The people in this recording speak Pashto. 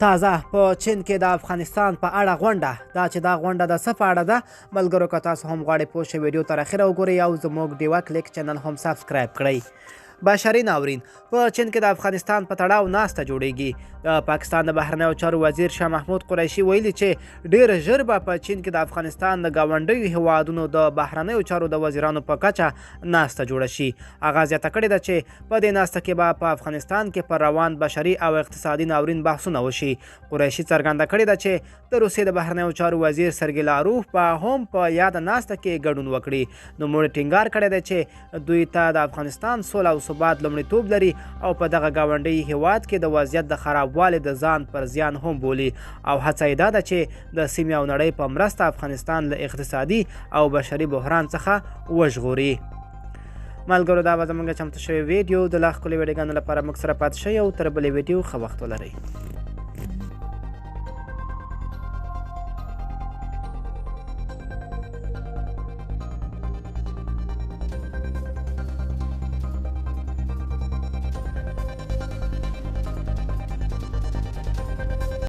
تازه په چین کې د افغانستان په اړه غونډه دا چې دا غونډه د څه په اړه ده ملګرو که تاسو هم غواړئ پوه شئ ویډیو تر اخره وګورئ او زموږ ډیوه کلیک چینل هم سبسکرایب کړئ. بشري ناورین په چین کې د افغانستان په تړاو ناسته جوړیږي. د پاکستان د بهرنیو چارو وزیر شاه محمود قریشي ویلي چې ډیر ژر به په چین کې د افغانستان د ګاونډیو هیوادونو د بهرنیو چارو د وزیرانو په کچه ناسته جوړه شي. هغه زیاته کړې ده چې په دې ناسته کې به په افغانستان کې پر روان بشري او اقتصادي ناورین بحثونه وشي. قریشي څرګنده کړې ده چې د روسیې د بهرنیو چارو وزیر سرګی لاروف به هم په یاد ناسته کې ګډون وکړي. نوموړي ټینګار کړی دی چې دوی ته د افغانستان سوله او ثبات لومړیتوب لري او په دغه ګاونډي هیواد کې د وضعیت د خرابوالي د ځان پر زیان هم بولي او هڅه یې دا ده چې د سیمې او نړۍ په مرسته افغانستان له اقتصادي او بشري بحران څخه وژغوري. ملګرو دا به زموږ چمتو شوی ویډیو د لا ښکلې ویډیوګانو لپاره موږ سره پاتې شئ او تر بلې ویډیو ښه وخت ولرئ.